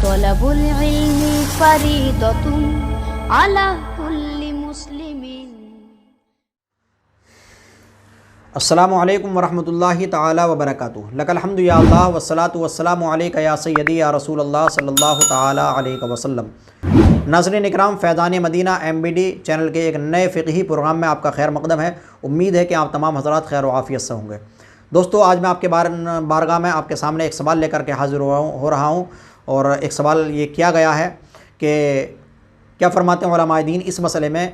طلب العلم فریضۃ علی کل مسلم۔ السلام علیکم ورحمۃ اللہ تعالی وبرکاتہ۔ لک الحمد یا اللہ والصلاۃ والسلام علیک یا سیدی یا رسول اللہ صلی اللہ تعالی علیہ وسلم۔ ناظرین اکرام، فیضان مدینہ MBD چینل کے ایک نئے فقہی پروگرام میں آپ کا خیر مقدم ہے۔ امید ہے کہ آپ تمام حضرات خیر و عافیت سے ہوں گے۔ دوستو، آج میں آپ کے بارگاہ میں آپ کے سامنے ایک سوال لے کر کے حاضر ہو رہا ہوں، اور ایک سوال یہ کیا گیا ہے کہ کیا فرماتے ہیں علماء دین اس مسئلے میں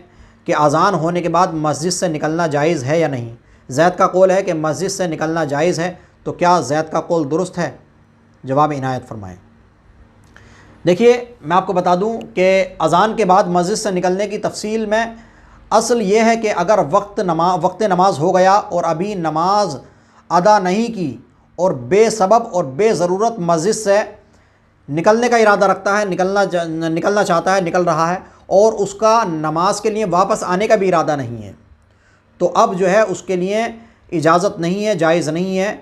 کہ اذان ہونے کے بعد مسجد سے نکلنا جائز ہے یا نہیں۔ زید کا قول ہے کہ مسجد سے نکلنا جائز ہے، تو کیا زید کا قول درست ہے؟ جواب عنایت فرمائیں۔ دیکھیے، میں آپ کو بتا دوں کہ اذان کے بعد مسجد سے نکلنے کی تفصیل میں اصل یہ ہے کہ اگر وقت نماز ہو گیا اور ابھی نماز ادا نہیں کی اور بے سبب اور بے ضرورت مسجد سے نکلنے کا ارادہ رکھتا ہے، نکلنا چاہتا ہے، نکل رہا ہے، اور اس کا نماز کے لیے واپس آنے کا بھی ارادہ نہیں ہے، تو اب جو ہے اس کے لیے اجازت نہیں ہے، جائز نہیں ہے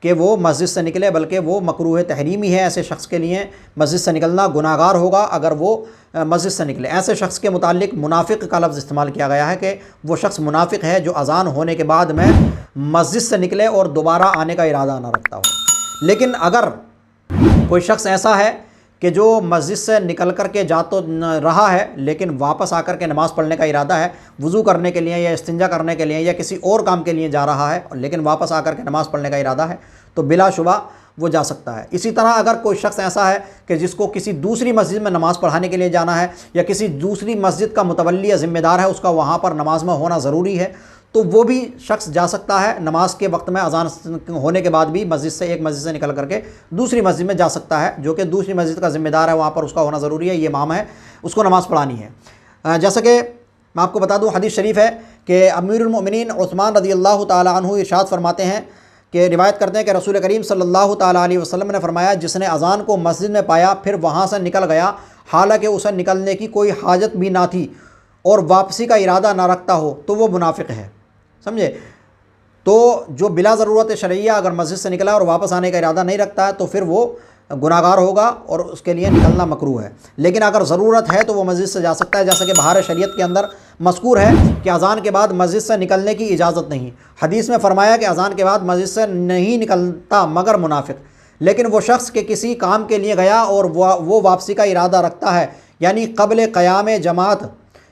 کہ وہ مسجد سے نکلے، بلکہ وہ مکروہ تحریمی ہے۔ ایسے شخص کے لیے مسجد سے نکلنا گناہ گار ہوگا اگر وہ مسجد سے نکلے۔ ایسے شخص کے متعلق منافق کا لفظ استعمال کیا گیا ہے کہ وہ شخص منافق ہے جو اذان ہونے کے بعد میں مسجد سے نکلے اور دوبارہ آنے کا ارادہ نہ رکھتا ہو۔ لیکن اگر کوئی شخص ایسا ہے کہ جو مسجد سے نکل کر کے جا تو رہا ہے لیکن واپس آ کر کے نماز پڑھنے کا ارادہ ہے، وضو کرنے کے لیے یا استنجا کرنے کے لیے یا کسی اور کام کے لیے جا رہا ہے، لیکن واپس آ کر کے نماز پڑھنے کا ارادہ ہے، تو بلا شبہ وہ جا سکتا ہے۔ اسی طرح اگر کوئی شخص ایسا ہے کہ جس کو کسی دوسری مسجد میں نماز پڑھانے کے لیے جانا ہے، یا کسی دوسری مسجد کا متولی یا ذمہ دار ہے، اس کا وہاں پر نماز میں ہونا ضروری ہے، تو وہ بھی شخص جا سکتا ہے نماز کے وقت میں، اذان ہونے کے بعد بھی ایک مسجد سے نکل کر کے دوسری مسجد میں جا سکتا ہے، جو کہ دوسری مسجد کا ذمہ دار ہے، وہاں پر اس کا ہونا ضروری ہے، یہ امام ہے، اس کو نماز پڑھانی ہے۔ جیسا کہ میں آپ کو بتا دوں، حدیث شریف ہے کہ امیر المؤمنین عثمان رضی اللہ تعالی عنہ ارشاد فرماتے ہیں کہ روایت کرتے ہیں کہ رسول کریم صلی اللہ تعالی علیہ وسلم نے فرمایا، جس نے اذان کو مسجد میں پایا پھر وہاں سے نکل گیا حالانکہ اسے نکلنے کی کوئی حاجت بھی نہ تھی اور واپسی کا ارادہ نہ رکھتا ہو، تو وہ منافق ہے۔ سمجھے؟ تو جو بلا ضرورت شرعیہ اگر مسجد سے نکلا اور واپس آنے کا ارادہ نہیں رکھتا ہے تو پھر وہ گناہ گار ہوگا اور اس کے لیے نکلنا مکروہ ہے۔ لیکن اگر ضرورت ہے تو وہ مسجد سے جا سکتا ہے، جیسا کہ بہار شریعت کے اندر مذکور ہے کہ اذان کے بعد مسجد سے نکلنے کی اجازت نہیں۔ حدیث میں فرمایا کہ اذان کے بعد مسجد سے نہیں نکلتا مگر منافق۔ لیکن وہ شخص کے کسی کام کے لیے گیا اور وہ واپسی کا ارادہ رکھتا ہے، یعنی قبل قیام جماعت،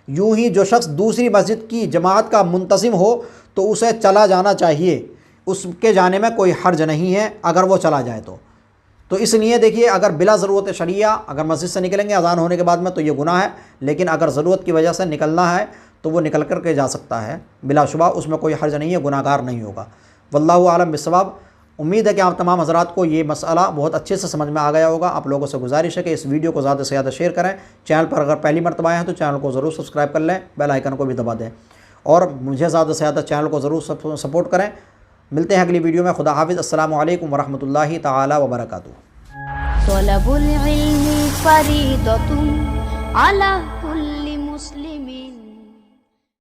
یوں ہی جو شخص دوسری مسجد کی جماعت کا منتظم ہو تو اسے چلا جانا چاہیے، اس کے جانے میں کوئی حرج نہیں ہے اگر وہ چلا جائے تو اس لیے دیکھیے، اگر بلا ضرورت شرعیہ اگر مسجد سے نکلیں گے اذان ہونے کے بعد میں تو یہ گناہ ہے، لیکن اگر ضرورت کی وجہ سے نکلنا ہے تو وہ نکل کر کے جا سکتا ہے، بلا شبہ اس میں کوئی حرج نہیں ہے، گناہ گار نہیں ہوگا۔ واللہ اعلم بالصواب۔ امید ہے کہ آپ تمام حضرات کو یہ مسئلہ بہت اچھے سے سمجھ میں آ گیا ہوگا۔ آپ لوگوں سے گزارش ہے کہ اس ویڈیو کو زیادہ سے زیادہ شیئر کریں۔ چینل پر اگر پہلی مرتبہ آئے ہیں تو چینل کو ضرور سبسکرائب کر لیں، بیل آئیکن کو بھی دبا دیں، اور مجھے زیادہ سے زیادہ چینل کو ضرور سپورٹ کریں۔ ملتے ہیں اگلی ویڈیو میں۔ خدا حافظ۔ السلام علیکم ورحمۃ اللہ تعالی وبرکاتہ۔ طلب العلم فریضۃ علی